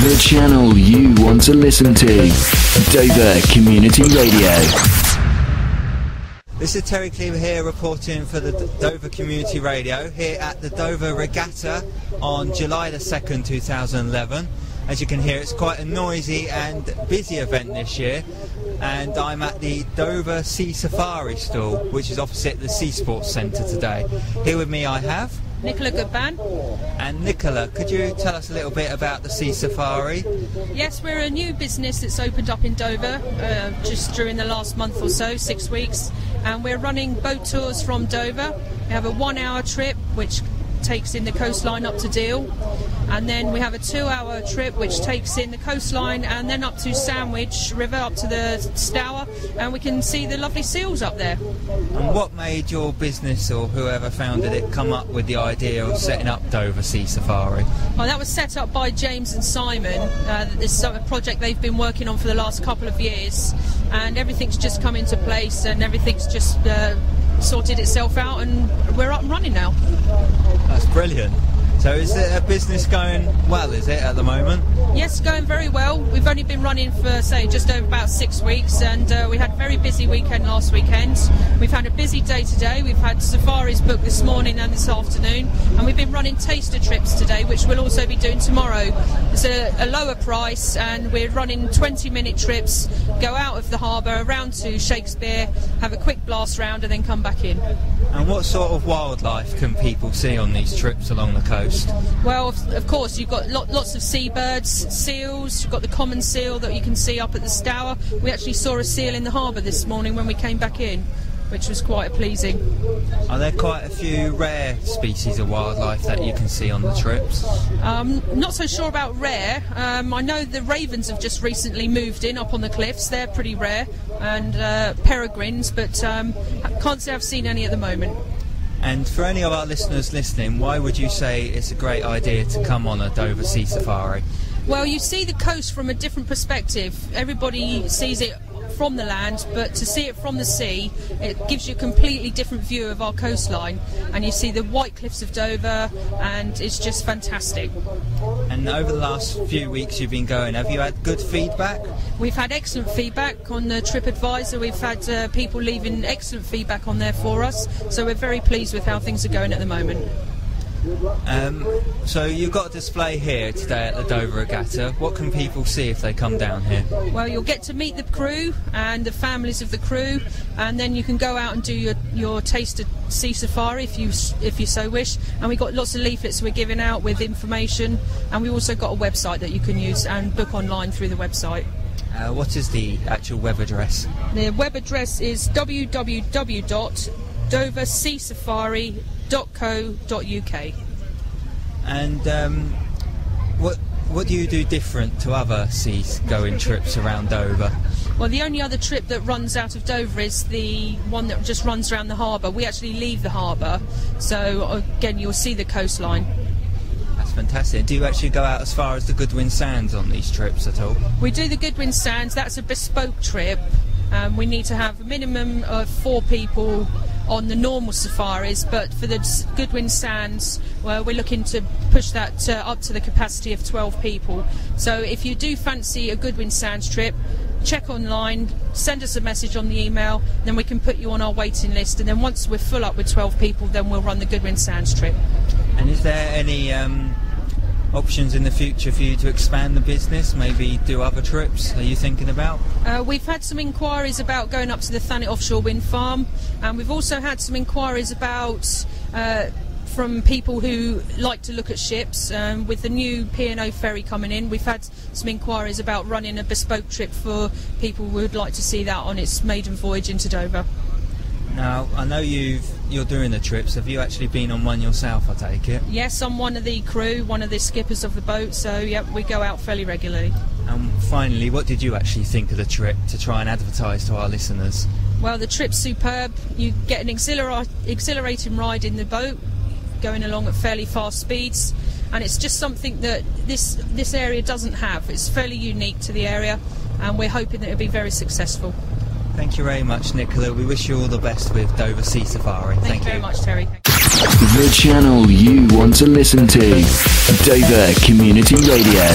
The channel you want to listen to. Dover Community Radio. This is Terry Cleaver here reporting for the Dover Community Radio here at the Dover Regatta on July the 2nd, 2011. As you can hear, it's quite a noisy and busy event this year, and I'm at the Dover Sea Safari stall, which is opposite the Sea Sports Centre today. Here with me I have Nicola Goodban. And Nicola, could you tell us a little bit about the Sea Safari? Yes, we're a new business that's opened up in Dover just during the last month or so, 6 weeks, and we're running boat tours from Dover. We have a 1 hour trip which takes in the coastline up to Deal, and then we have a 2 hour trip which takes in the coastline and then up to Sandwich River, up to the Stour, and we can see the lovely seals up there. And what made your business, or whoever founded it, come up with the idea of setting up Dover Sea Safari? Well, that was set up by James and Simon. This is a project they've been working on for the last couple of years, and everything's just come into place and everything's just sorted itself out, and we're up and running now. That's brilliant. So is it a business going well, is it, at the moment? Yes, going very well. We've only been running for, say, just over about 6 weeks, and we had a very busy weekend last weekend. We've had a busy day today. We've had safaris booked this morning and this afternoon, and we've been running taster trips today, which we'll also be doing tomorrow. It's a lower price, and we're running 20-minute trips, go out of the harbour, around to Shakespeare, have a quick blast round, and then come back in. And what sort of wildlife can people see on these trips along the coast? Well, of course, you've got lots of seabirds, seals. You've got the common seal that you can see up at the Stour. We actually saw a seal in the harbour this morning when we came back in, which was quite pleasing. Are there quite a few rare species of wildlife that you can see on the trips? Not so sure about rare. I know the ravens have just recently moved in up on the cliffs. They're pretty rare, and peregrines, but can't say I've seen any at the moment. And for any of our listeners listening, why would you say it's a great idea to come on a Dover Sea Safari? Well, you see the coast from a different perspective. Everybody sees it from the land, but to see it from the sea, it gives you a completely different view of our coastline, and you see the white cliffs of Dover, and it's just fantastic. And over the last few weeks you've been going, have you had good feedback? We've had excellent feedback on the TripAdvisor. We've had people leaving excellent feedback on there for us, so we're very pleased with how things are going at the moment. So you've got a display here today at the Dover Regatta. What can people see if they come down here? Well, you'll get to meet the crew and the families of the crew, and then you can go out and do your taster sea safari if you so wish. And we've got lots of leaflets we're giving out with information, and we've also got a website that you can use and book online through the website. What is the actual web address? The web address is www.doverseasafari.co.uk. And what do you do different to other sea-going trips around Dover? Well, the only other trip that runs out of Dover is the one that just runs around the harbour. We actually leave the harbour, so again you'll see the coastline. That's fantastic. Do you actually go out as far as the Goodwin Sands on these trips at all? We do the Goodwin Sands. That's a bespoke trip. We need to have a minimum of 4 people on the normal safaris, but for the Goodwin Sands, well, we're looking to push that up to the capacity of 12 people. So if you do fancy a Goodwin Sands trip, check online, send us a message on the email, then we can put you on our waiting list, and then once we're full up with 12 people, then we'll run the Goodwin Sands trip. And is there any options in the future for you to expand the business, maybe do other trips? Are you thinking about? We've had some inquiries about going up to the Thanet Offshore Wind Farm, and we've also had some inquiries about from people who like to look at ships. With the new P&O ferry coming in, we've had some inquiries about running a bespoke trip for people who would like to see that on its maiden voyage into Dover. Now, I know you're doing the trips. Have you actually been on one yourself, I take it? Yes, I'm one of the crew, one of the skippers of the boat, so yep, we go out fairly regularly. And finally, what did you actually think of the trip to try and advertise to our listeners? Well, the trip's superb. You get an exhilarating ride in the boat, going along at fairly fast speeds, and it's just something that this area doesn't have. It's fairly unique to the area, and we're hoping that it'll be very successful. Thank you very much, Nicola. We wish you all the best with Dover Sea Safari. Thank you very much, Terry. The channel you want to listen to. Dover Community Radio.